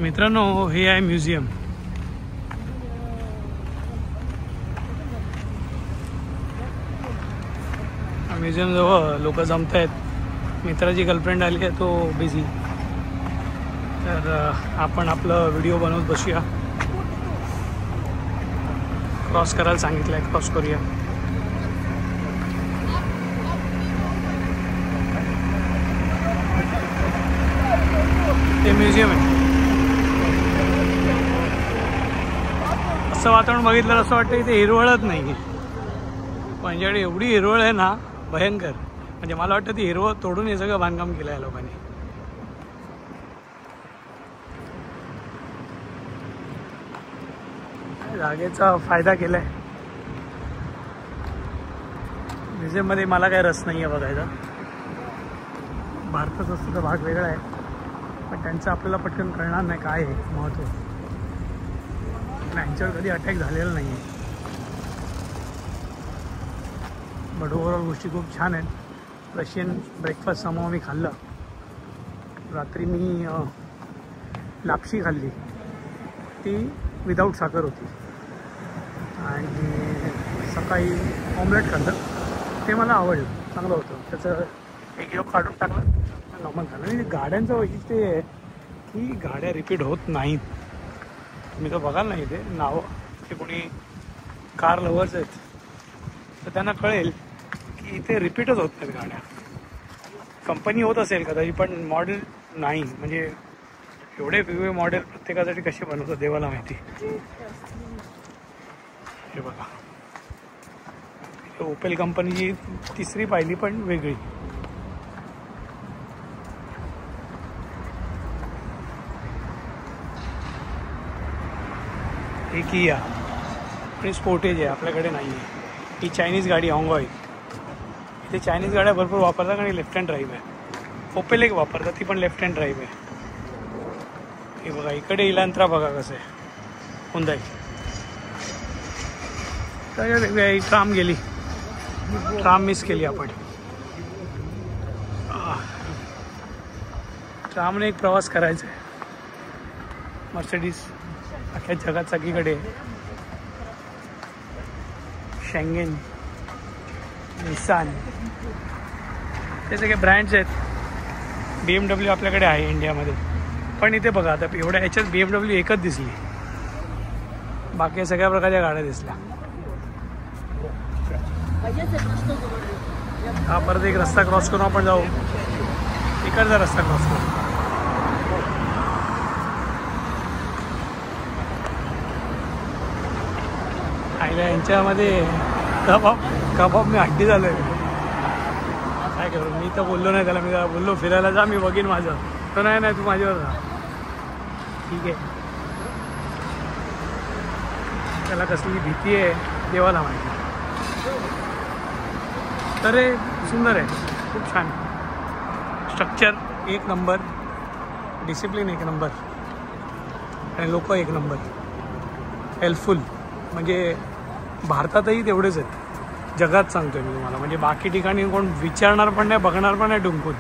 मित्रांनो, हे आहे म्युझियम. म्युझियम जवळ लोक जमत आहेत. मित्राची गर्लफ्रेंड आली आहे, तो बिझी. तर आपण आपलं व्हिडिओ बनवत बसूया. क्रॉस करायला सांगितलं आहे, क्रॉस करूया. ते म्युझियम आहे. असं वातावरण बघितलं असं वाटतं इथे हिरवळच नाही. माझ्याकडे एवढी हिरवळ आहे ना, भयंकर. म्हणजे मला वाटतं ती हिरवळ तोडून हे सगळं बांधकाम केलं आहे लोकांनी. जागेचा फायदा केलाय. म्युझियममध्ये मला काही रस नाही आहे बघायचा. भारतात असतो तर भाग वेगळा आहे, पण त्यांचं आपल्याला पटकन कळणार नाही काय आहे महत्त्व. यांच्यावर कधी अटॅक झालेला नाही आहे. बट ओव्हरऑल गोष्टी खूप छान आहेत. रशियन ब्रेकफास्ट समोर मी खाल्लं. रात्री मी लापशी खाल्ली, ती विदाऊट साखर होती. आणि सकाळी ऑमलेट खाल्लं, ते मला आवडलं, चांगलं होतं. त्याचं एक योग काढून टाकलं, नॉर्मल खाल्लं. आणि गाड्यांचं वैशिष्ट्य आहे की गाड्या रिपीट होत नाहीत. तुम्ही तर बघाल नाही ते नावं. ते कोणी कार लवर्स आहेत तर त्यांना कळेल की इथे रिपीटच होत नाहीत गाड्या. कंपनी होत असेल कदाचित, पण मॉडेल नाही. म्हणजे एवढे वेगवेगळे मॉडेल प्रत्येकासाठी कसे बनवतात देवाला माहिती. हे बघा, ओपेल कंपनीची तिसरी पाहिली पण वेगळी. ही किया आणि स्पोर्टेज आहे, आपल्याकडे नाही आहे. ही चायनीज गाडी हॉंगॉय. इथे चायनीज गाड्या भरपूर वापरतात आणि लेफ्ट हँड ड्राईव्ह आहे. ओपेल एक वापरतात, ती पण लेफ्ट हँड ड्राईव्ह आहे. हे बघा, इकडे इलांत्रा बघा कसं आहे, हुंदाई. तर ट्राम गेली, ट्राम मिस केली आपण. ट्रामने एक प्रवास करायचा आहे. मर्सिडीज अख्ख्या जगात सगळीकडे. शेंगेन, निसान, हे सगळे ब्रँड्स आहेत. BMW आपल्याकडे आहे इंडियामध्ये, पण इथे बघा आता एवढ्या ह्याच्यात BMW एकच दिसली, बाकी सगळ्या प्रकारच्या गाड्या दिसल्या. हा परत एक रस्ता क्रॉस करून आपण जाऊ. इकडचा रस्ता क्रॉस करू. आईला यांच्यामध्ये कबाब मी हड्डी झालो आहे. काय करू, मी तर बोललो नाही त्याला. मी बोललो फिरायला जा, मी बघीन माझं. तर नाही, तू माझ्यावर जा. ठीक आहे, त्याला कसली भीती आहे देवाला माहिती. तर हे सुंदर आहे, खूप छान. स्ट्रक्चर एक नंबर, डिसिप्लिन एक नंबर, आणि लोक एक नंबर, हेल्पफुल. म्हणजे भारतातही तेवढेच आहेत, जगात सांगतोय मी तुम्हाला. म्हणजे बाकी ठिकाणी कोण विचारणार पण नाही, बघणार पण नाही डुंकून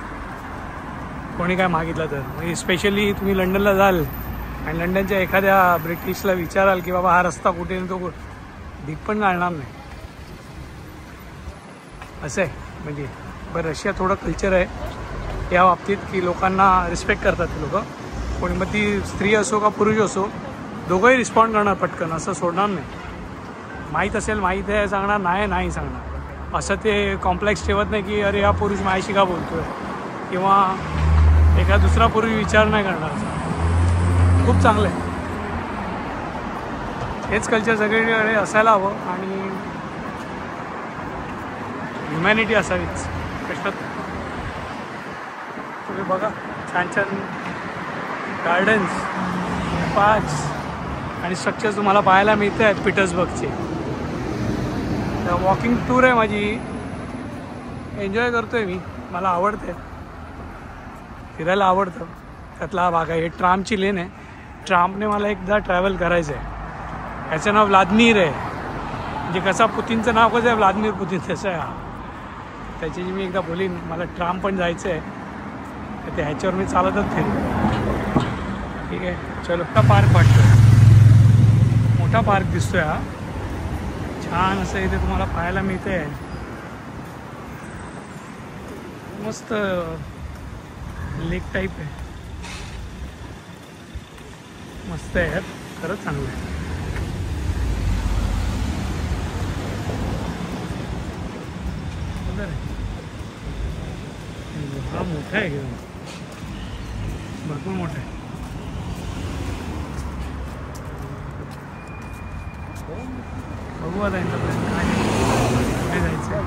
कोणी काय मागितलं तर. म्हणजे स्पेशली तुम्ही लंडनला जाल आणि लंडनच्या एखाद्या ब्रिटिशला विचाराल की बाबा हा रस्ता कुठे, तो डीप पण घालणार नाही. असं आहे. म्हणजे बरं, रशिया थोडं कल्चर आहे या बाबतीत की लोकांना रिस्पेक्ट करतात ते लोक. कोणी मग ती स्त्री असो का पुरुष असो, दोघंही रिस्पॉन्ड करणार पटकन, असं सोडणार नाही. माहीत असेल माहीत आहे सांगणार, नाही सांगणार. असं ते कॉम्प्लेक्स ठेवत नाही की अरे हा पुरुष माझ्याशी का बोलतोय, किंवा एका दुसरा पुरुष विचार नाही करणार. खूप चांगलं आहे. हेच कल्चर सगळीकडे असायला हवं. आणि ह्युमॅनिटी असावीच, प्रश्नच नाही. तुम्ही बघा, छान छान गार्डन्स, पार्क्स आणि स्ट्रक्चर्स तुम्हाला पाहायला मिळत आहेत पीटर्सबर्गचे. वॉकिंग टूर आहे माझी, एन्जॉय करतोय मी. मला आवडते, फिरायला आवडतं. त्यातला हा भाग आहे. हे ट्रामची लेन आहे. ट्रामने मला एकदा ट्रॅव्हल करायचं आहे. याचं नाव व्लादिमीर आहे. म्हणजे कसा पुतीनचं नाव कसं आहे, व्लादिमीर पुतीन, तसं आहे हा. त्याची मी एकदा बोलीन, मला ट्राम पण जायचं आहे. तर ते ह्याच्यावर मी चालतच फिरेन. ठीक आहे, चलो. मोठा पार्क वाटतो, मोठा पार्क दिसतोय हा. छान असं इथे तुम्हाला पाहायला मिळते. मस्त लेक टाईप आहे, मस्त आहे यार, खरंच चांगलं आहे. हा मोठा आहे एकदम, भरपूर मोठा आहे. बघू आता यांचा प्लॅन काय कुठे जायचं आहे.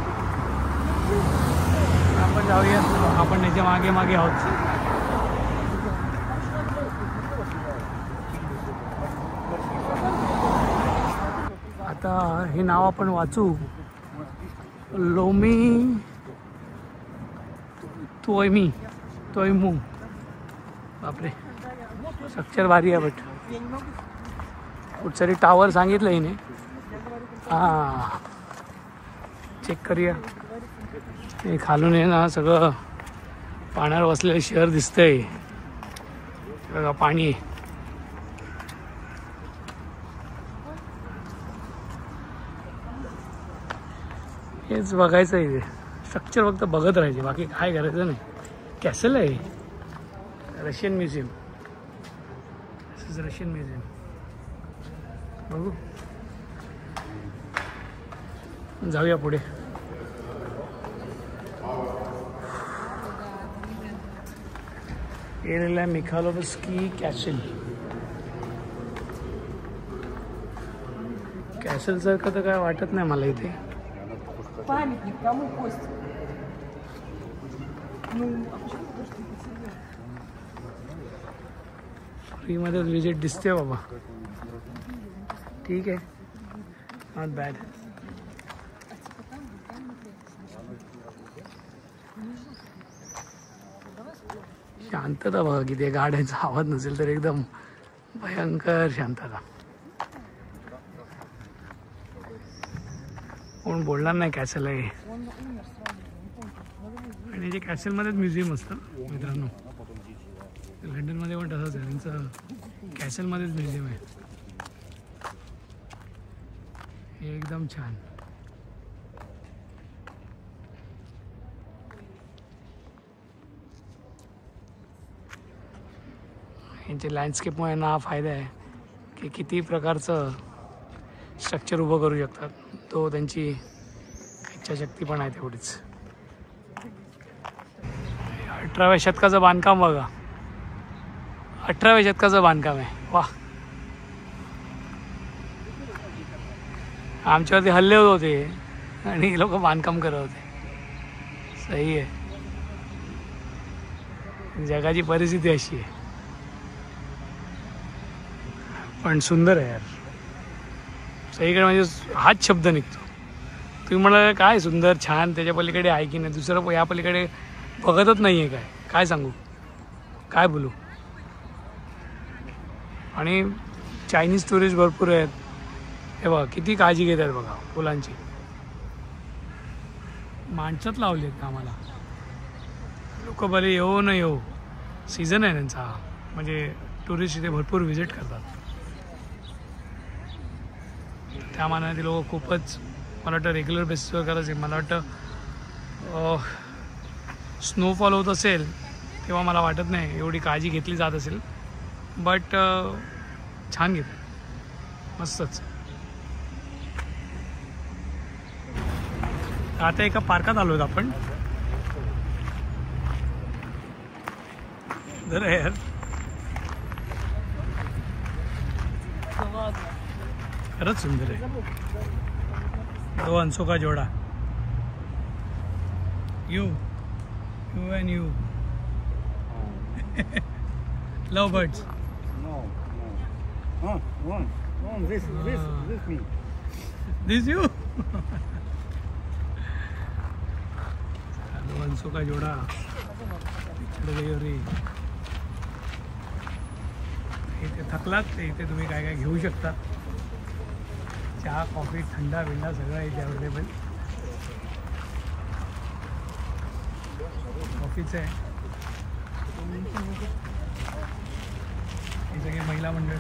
आपण जाऊया, आपण त्याच्या मागे मागे आहोत. आता हे नाव आपण वाचू, लोमी तोयमू. बापरे, स्ट्रक्चर भारी आहे. बट कुठतरी टावर सांगितलं हिने. हां, चेक करूया. हे खालून आहे ना सगळं पाण्यावर बसलेलं शहर दिसतंय. बघा पाणी आहे. हेच बघायचं आहे. स्ट्रक्चर फक्त बघत राहायचे, बाकी काय करायचं नाही. कॅसल आहे, Russian museum. This is Russian museum. बघू, जाऊया पुढे. Area मिखालोवस्की castle. कॅसल सारखं तर काय वाटत नाही मला इथे. Памятник кому Костя? Ну, а почему ты что फ्रीमध्ये विजिट दिसते बाबा. ठीक आहे, नॉट बॅड. शांतता बघा किती. गाड्यांचा आवाज नसेल तर एकदम भयंकर शांतता. कोण बोलणार नाही कॅसल आहे. आणि जे कॅसलमध्येच म्युझियम असतं मित्रांनो. लंडनमध्ये पण तसंच आहे, त्यांचं कॅसलमध्येच म्युझियम आहे. हे एकदम छान. यांचे लँडस्केपमुळे ना फायदा आहे की किती प्रकारचं स्ट्रक्चर उभं करू शकतात. तो त्यांची इच्छाशक्ती पण आहे तेवढीच. 18व्या शतकाचं बांधकाम बघा, 18व्या शतकाचं बांधकाम आहे. वा, आमच्यावरती हल्ले होत होते आणि लोक बांधकाम करत होते. सही आहे, जगाची परिस्थिती अशी आहे. पण सुंदर आहे यार, सगळीकडे म्हणजे हाच शब्द निघतो. तुम्ही म्हणाला काय सुंदर छान, त्याच्या पलीकडे आहे की नाही, दुसरं या पलीकडे बघतच नाही आहे. काय सांगू, काय बोलू. आणि चायनीज टुरिस्ट भरपूर आहेत. हे बघा किती काळजी घेत आहेत बघा फुलांची. माणसात लावली आहेत कामाला. लोक भले येऊ न येऊ, सीझन आहे त्यांचा. म्हणजे टुरिस्ट इथे भरपूर व्हिजिट करतात. त्या मानाने ते लोक खूपच, मला वाटतं रेग्युलर बेसिसवर करायचे. मला वाटतं स्नोफॉल होत असेल तेव्हा मला वाटत नाही एवढी काळजी घेतली जात असेल. बट छान घेते, मस्तच. आता एका पार्कात आलो आहेत आपण. जरा यार खरंच सुंदर आहे. दो हंसों का जोड़ा, you and you. Love birds. No. This me. This you? दो हंसों का जोड़ा पिछड़ गई रे. इथे थकलात ते इथे तुम्ही काय काय घेऊ शकता. चहा, कॉफी, थंडा बिंडा सगळं इथे अवेलेबल. कॉफीचं आहे. हे सगळे महिला मंडळ,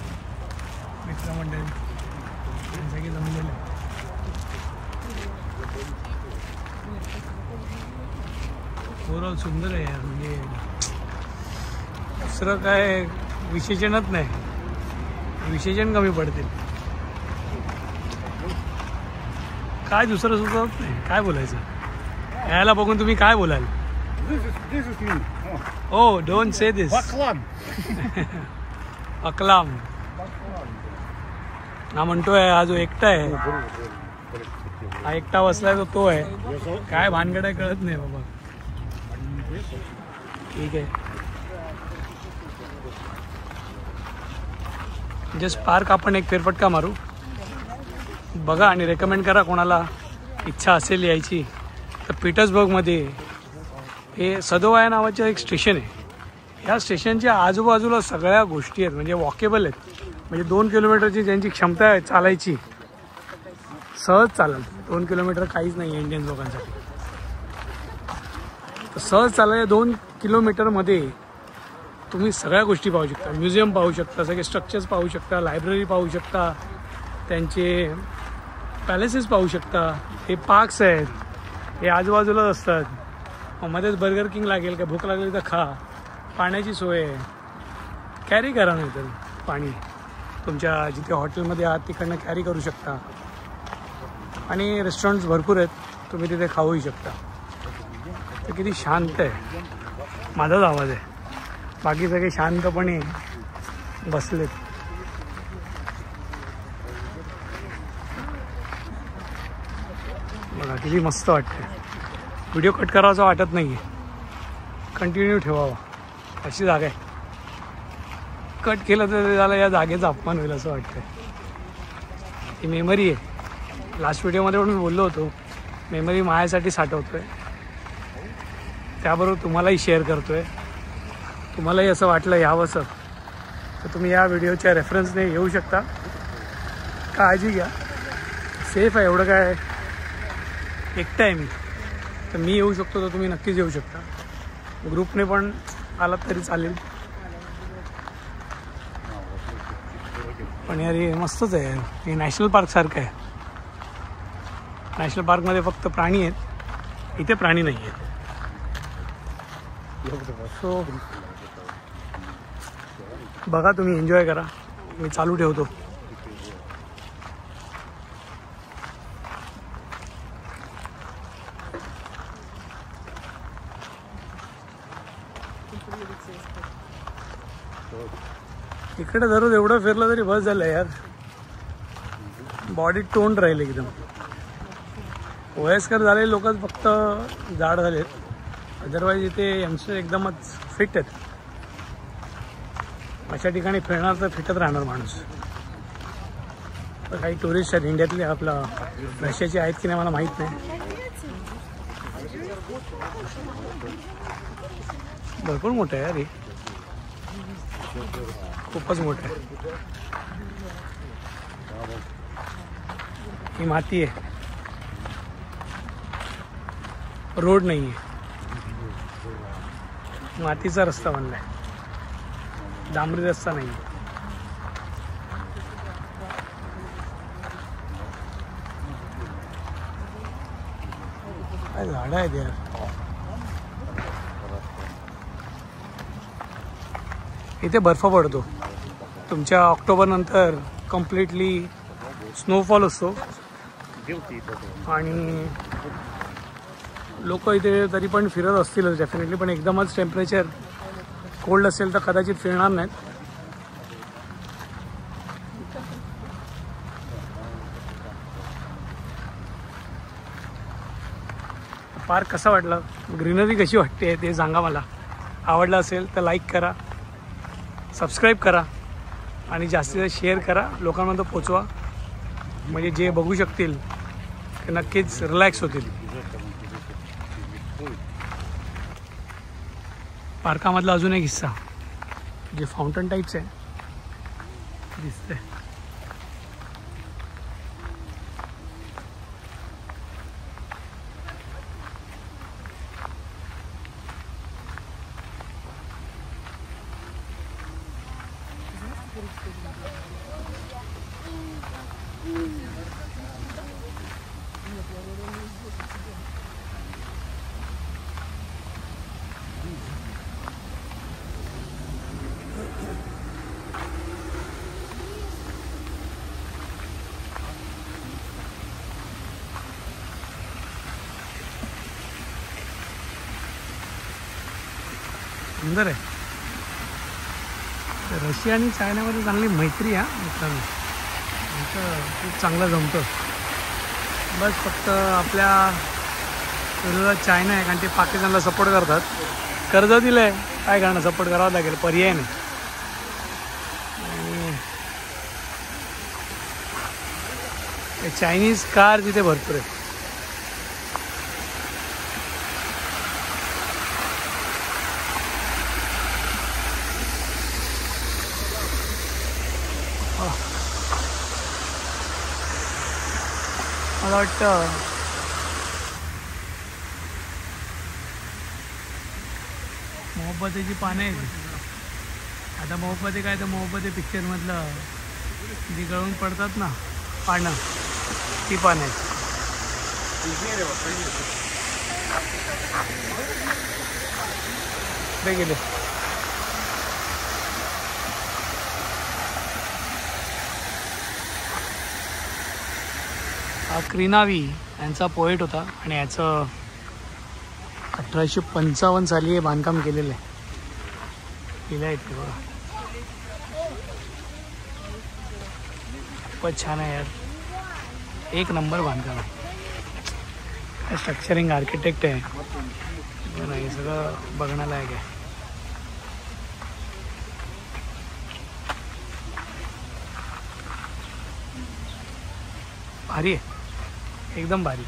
मित्रमंडळ हे सगळे जमलेले आहे. ओव्हरऑल सुंदर आहे यार, म्हणजे दुसरं काय विशेषणच नाही, विशेषण कमी पडतील. काय दुसरं सुचत नाही, काय बोलायचं. याला बघून तुम्ही काय बोलाल? This is me. Oh don't say this. Baklan. अकलाम हा म्हणतोय, हा जो एकटा आहे, हा एकटा बसलाय तो आहे. काय भानगड आहे कळत नाही बाबा. ठीक आहे, जस्ट पार्क आपण एक फेरफटका मारू, बघा आणि रेकमेंड करा कोणाला इच्छा असेल यायची तर. पीटर्सबर्गमध्ये हे सदोवाया नावाचं एक स्टेशन आहे. या स्टेशनच्या आजूबाजूला सगळ्या गोष्टी आहेत, म्हणजे वॉकेबल आहेत. म्हणजे 2 किलोमीटरची ज्यांची क्षमता आहे चालायची, सहज चालेल. 2 किलोमीटर काहीच नाही इंडियन लोकांसाठी. तर सहज चालायला 2 किलोमीटरमध्ये तुम्ही सगळ्या गोष्टी पाहू शकता. म्युझियम पाहू शकता, सगळे स्ट्रक्चर्स पाहू शकता, लायब्ररी पाहू शकता, त्यांचे पॅलेसेस पाहू शकता. हे पार्क्स आहेत, हे आजूबाजूलाच असतात. मग मध्येच बर्गर किंग लागेल का, भूक लागली तर खा. पाण्याची सोय आहे, कॅरी करा, नाही तर पाणी तुमच्या जिथे हॉटेलमध्ये आहात तिकडनं कॅरी करू शकता. आणि रेस्टॉरंट्स भरपूर आहेत, तुम्ही तिथे खाऊही शकता. तर किती शांत आहे. माझाच आवाज आहे, बाकी सगळे शांतपणे बसलेत. बघा किती मस्त वाटते. व्हिडिओ कट करावाचा वाटत नाही आहे, कंटिन्यू ठेवावा अशी जागा आहे. कट केलं तर त्याला या जागेचा अपमान होईल असं वाटतं. ही मेमरी आहे. लास्ट व्हिडिओमध्ये पण मी बोललो होतो, मेमरी माझ्यासाठी साठवतो आहे, त्याबरोबर तुम्हालाही शेअर करतो आहे. तुम्हालाही असं वाटलं यावंसं तर तुम्ही या व्हिडिओच्या रेफरन्सने येऊ शकता. काळजी घ्या, सेफ आहे. एवढं काय एकटं आहे मी, तर मी येऊ शकतो तर तुम्ही नक्कीच येऊ शकता. ग्रुपने पण आलात तरी चालेल. पण यार हे मस्तच आहे. हे नॅशनल पार्कसारखं आहे. नॅशनल पार्कमध्ये फक्त प्राणी आहेत, इथे प्राणी नाही आहेत. सो बघा, तुम्ही एन्जॉय करा. मी चालू ठेवतो. इकडे दररोज एवढं फिरलं तरी बस झालं यार. बॉडी टोन राहील एकदम. वयस्कर झालेले लोकच फक्त जाड झालेत, अदरवाईज इथे यंगस्टर एकदमच फिट आहेत. अशा ठिकाणी फिरणार तर फिटत राहणार माणूस. तर काही टुरिस्ट आहेत इंडियातले, आपला रशियाचे आहेत की नाही मला माहीत नाही. भरपूर मोठं आहे यार हे, खूपच मोठं आहे. ही माती आहे, रोड नाही आहे, मातीचा रस्ता बनलाय, डांबरी रस्ता नाही. काय झाडं आहेत यार. इथे बर्फ पडतो. तुमच्या ऑक्टोबर नंतर कम्प्लिटली स्नोफॉल असतो आणि लोक इथे तरी पण फिरत असतीलच डेफिनेटली. पण एकदमच टेम्परेचर कोल्ड असेल तर कदाचित फिरणार नाहीत. पार्क कसा वाटला, ग्रीनरी कशी वाटते ते सांगा मला. आवडलं असेल तर लाईक करा, सबस्क्राईब करा आणि जास्तीत जास्त शेअर करा, लोकांपर्यंत पोचवा. म्हणजे जे बघू शकतील ते नक्कीच रिलॅक्स होतील. पार्कामधला अजून एक हिस्सा जे फाउंटन टाईप्स आहे दिसते. सुंदर आहे. तर रशिया आणि चायनामध्ये चांगली मैत्री आहे मित्रांनो, आमचं खूप चांगलं जमतं. बस फक्त आपल्या विरोधात चायना आहे, कारण ते पाकिस्तानला सपोर्ट करतात. कर्ज दिलं आहे, काय करणार, सपोर्ट करावं लागेल, पर्याय नाही. आणि चायनीज कार तिथे भरपूर आहे. मला वाटतं मोहब्बतेची पानं आहेत. आता मोहब्बते काय, तर मोहब्बते पिक्चरमधलं जी गळून पडतात ना पानं, ती पानं आहेत. कुठे गेले? हा क्रिनावी यांचा पोएट होता आणि याचं 1855 साली हे बांधकाम केलेलं आहे. लिहिलं आहे ते बघा, खूपच छान आहे यार, एक नंबर बांधकाम आहे. स्ट्रक्चरिंग आर्किटेक्ट आहे, हे सगळं बघण्यालायक आहे. भारी आहे, एकदम भारी.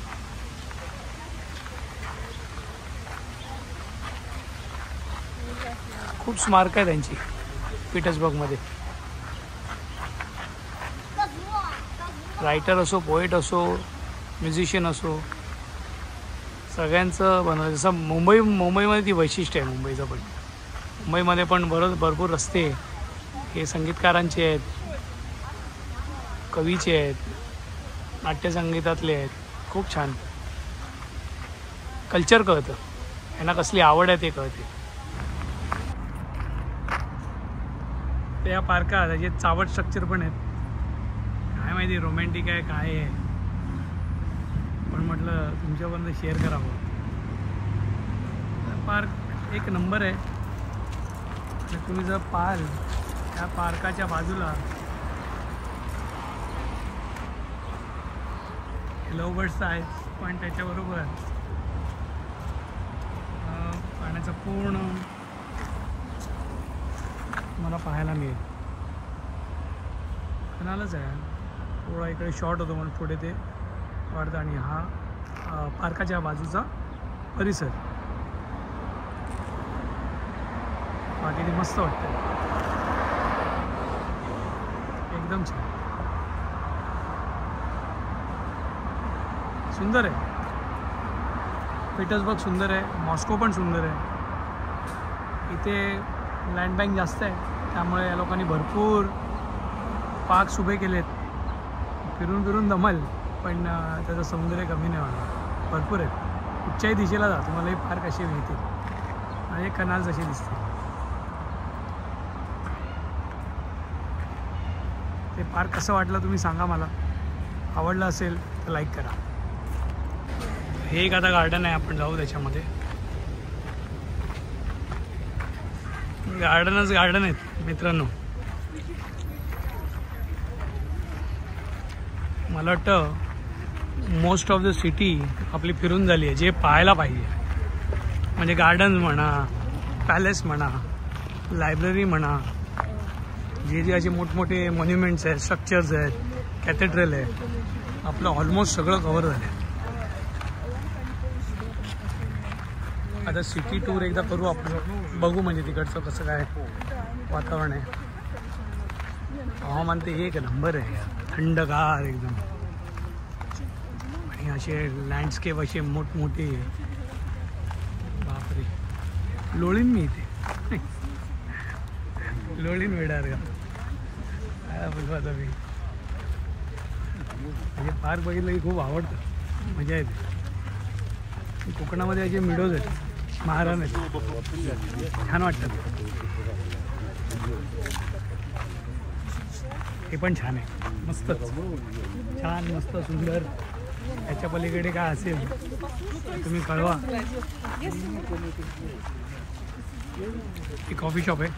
खूप स्मारक आहे त्यांची पीटर्सबर्गमध्ये. रायटर असो, पोएट असो, म्युझिशियन असो, सगळ्यांचं बनवलं. जसं मुंबईमध्ये ती वैशिष्ट्य आहे मुंबईचं. पण मुंबईमध्ये पण भरपूर रस्ते हे संगीतकारांचे आहेत, कवीचे आहेत, नाट्यसंगीतातले आहेत. खूप छान कल्चर कळतं, यांना कसली आवड आहे ते कळते. तर या पार्कात त्याचे चावट स्ट्रक्चर पण आहेत. काय माहिती रोमॅन्टिक आहे काय आहे, पण म्हटलं तुमच्यापर्यंत शेअर करावं. पार्क एक नंबर आहे. तर तुम्ही जर पाहाल त्या पार्काच्या बाजूला लवबर्ड्सचं आहे, पण त्याच्याबरोबर पाण्याचं पूर्ण मला पाहायला मिळेल. कनालच आहे, थोडा इकडे शॉर्ट होतो म्हणून पुढे ते वाढतं. आणि हा पार्काच्या बाजूचा परिसर बाकी ते मस्त वाटतं, एकदम छान, सुंदर आहे. पीटर्सबर्ग सुंदर आहे, मॉस्को पण सुंदर आहे. इथे लँड बँक जास्त आहे, त्यामुळे या लोकांनी भरपूर पार्क्स उभे केलेत. फिरून फिरून दमल, पण त्याचं सौंदर्य कमी नाही होणार. भरपूर आहेत, कुठच्याही दिशेला जा तुम्हाला हे पार्क असे मिळतील आणि कनाल जसे दिसतील. ते पार्क कसं वाटलं तुम्ही सांगा मला. आवडलं असेल तर लाईक करा. हे एक आता गार्डन आहे, आपण जाऊ त्याच्यामध्ये. गार्डनच गार्डन आहेत मित्रांनो. मला वाटतं मोस्ट ऑफ द सिटी आपली फिरून झाली आहे. जे पाहायला पाहिजे म्हणजे गार्डन्स म्हणा, पॅलेस म्हणा, लायब्ररी म्हणा, जे असे मोठमोठे मॉन्युमेंट्स आहेत, स्ट्रक्चर्स आहेत, कॅथेड्रल आहे, आपलं ऑलमोस्ट सगळं कव्हर झालं आहे. आता सिटी टूर एकदा करू आपण, बघू म्हणजे तिकडचं कसं काय वातावरण आहे. हवामान ते एक नंबर आहे, थंडगार एकदम. आणि असे लँडस्केप असे मोठमोठे, बापरे. लोळीन मी इथे, लोळीन वेडार का काय बोलू आता मी. म्हणजे पार्क बघितलं की खूप आवडतं, मजा येते. कोकणामध्ये असे मिडोज आहेत, महाराण आहेत, छान वाटतात. हे पण छान आहे, मस्त छान, मस्त सुंदर. याच्या पलीकडे काय असेल तुम्ही कळवा. ही कॉफी शॉप आहे.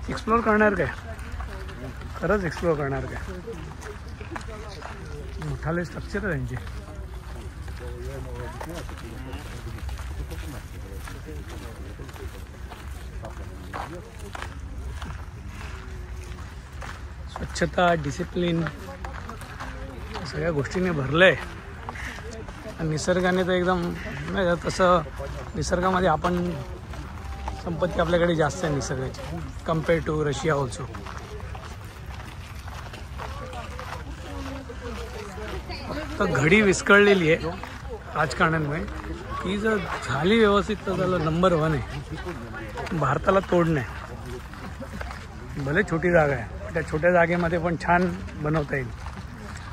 एक्सप्लोर करणार काय? खरंच एक्सप्लोर करणार काय? मोठाले स्ट्रक्चर आहे त्यांचे. स्वच्छता, डिसिप्लिन सगळ्या गोष्टींनी भरलंय. आणि निसर्गाने तर एकदम नाही तसं निसर्गामध्ये आपण संपत्ती आपल्याकडे जास्त आहे निसर्गाची कम्पेअर टू रशिया ऑल्सो. फक्त घडी विस्कळलेली आहे राजकारण्यांमुळे. ही जर झाली व्यवस्थित तर त्याला नंबर 1 आहे. भारताला तोड नाही. भले छोटी जागा आहे, त्या छोट्या जागेमध्ये पण छान बनवता येईल.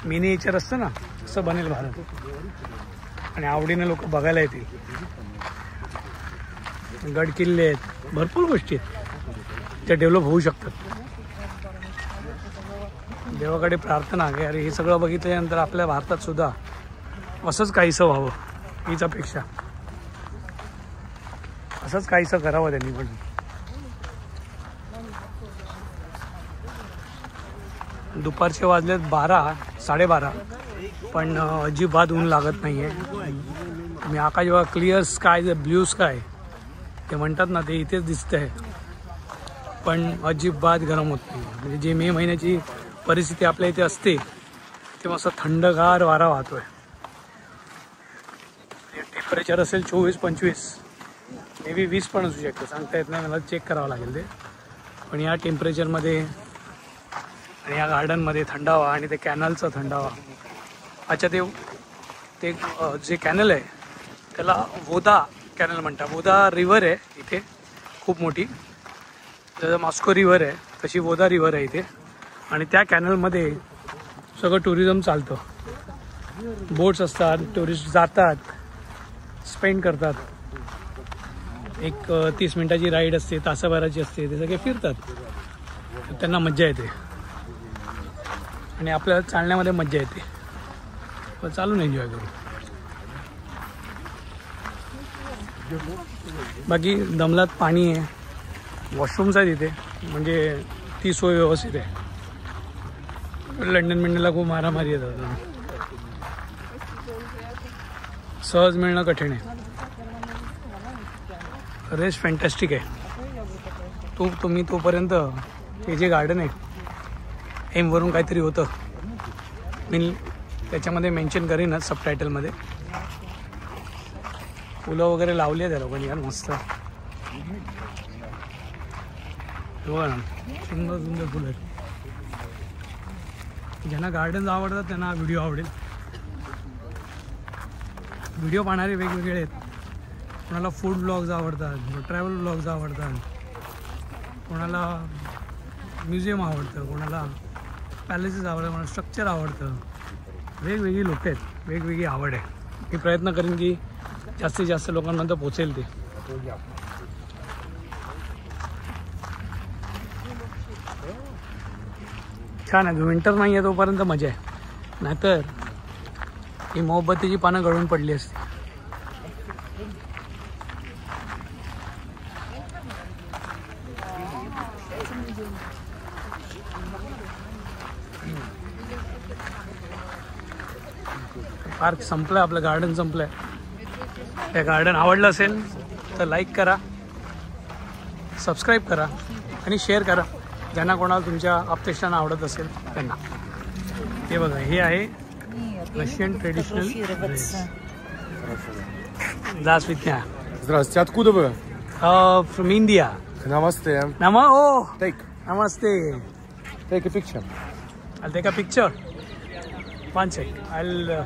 मिनिएचर असतं ना तसं बनेल भारत. आणि आवडीने लोक बघायला येतील. गड किल्ले आहेत, भरपूर गोष्टी आहेत त्या डेव्हलप होऊ शकतात. देवाकडे प्रार्थना की अरे हे सगळं बघितल्यानंतर आपल्या भारतात सुद्धा असंच काहीसं व्हावं. हीच अपेक्षा. असंच काहीसं करावं त्यांनी पण. दुपारचे वाजलेत 12-12:30 पण अजिबात ऊन लागत नाही आहे. मी आकाश जेव्हा क्लिअर स्काय ब्ल्यू स्काय ते म्हणतात ना ते इथेच दिसतं आहे. पण अजिबात गरम होत नाही. म्हणजे जे मे महिन्याची परिस्थिती आपल्या इथे असते तेव्हा असं थंडगार वारा वाहतोय. टेम्परेचर असेल 24-25 मे बी 20 पण असू शकतं, सांगता येत नाही. मला चेक करावं लागेल ते. पण या टेम्परेचरमध्ये आणि या गार्डनमध्ये थंडावा आणि ते कॅनलचा थंडावा. अच्छा ते जे कॅनल आहे त्याला वोदा कॅनल म्हणतात. वोदा रिव्हर आहे इथे खूप मोठी. जसं मॉस्को रिव्हर आहे तशी वोदा रिव्हर आहे इथे. आणि त्या कॅनलमध्ये सगळं टुरिझम चालतं. बोट्स असतात, टुरिस्ट जातात, स्पेंड करतात. एक 30 मिनिटाची राईड असते, तासाभराची असते. ते सगळे फिरतात. त्यांना मज्जा येते आणि आपल्याला चालण्यामध्ये मज्जा येते. चालून एन्जॉय करू. बाकी दमलात पाणी आहे, वॉशरूम्स आहेत इथे. म्हणजे ती सोय व्यवस्थित आहे. लंडन मिळण्याला खूप मारामारी येतात. सहज मिळणं कठीण आहे. रेस्ट फॅन्टॅस्टिक आहे. तुम्ही तोपर्यंत हे जे गार्डन आहे एमवरून काहीतरी होतं मी त्याच्यामध्ये मेन्शन करीनच सबटायटलमध्ये. फुलं वगैरे लावली आहे त्या लोकांनी यार मस्त. बघा ना सुंदर सुंदर फुलं आहेत. ज्यांना गार्डन्स आवडतात त्यांना हा व्हिडिओ आवडेल. व्हिडिओ पाहणारे वेगवेगळे आहेत. कोणाला फूड ब्लॉग्स आवडतात, ट्रॅव्हल ब्लॉग्स आवडतात, कोणाला म्युझियम आवडतं, कोणाला पॅलेसेस आवडतं, कोणाला स्ट्रक्चर आवडतं. वेगवेगळी लोक आहेत, वेगवेगळी आवड आहे. मी प्रयत्न करेन की जास्तीत जास्त लोकांपर्यंत पोचेल ते. छान आहे. विंटर नाही आहे तोपर्यंत मजा आहे. नाहीतर ही मोहब्बतीची पानं गळून पडली असते. पार्क संपलं आहे, आपलं गार्डन संपलं आहे. हे गार्डन आवडलं असेल तर लाईक करा, सबस्क्राईब करा आणि शेअर करा ज्यांना कोणाला तुमच्या आप्तेष्टांना आवडत असेल त्यांना. हे बघा, हे आहे Russian traditional dress. Здравствуйте. Здравствуйте. Откуда вы? From India. Namaste. Take. Namaste. Take a picture. I'll take a picture. One sec. I'll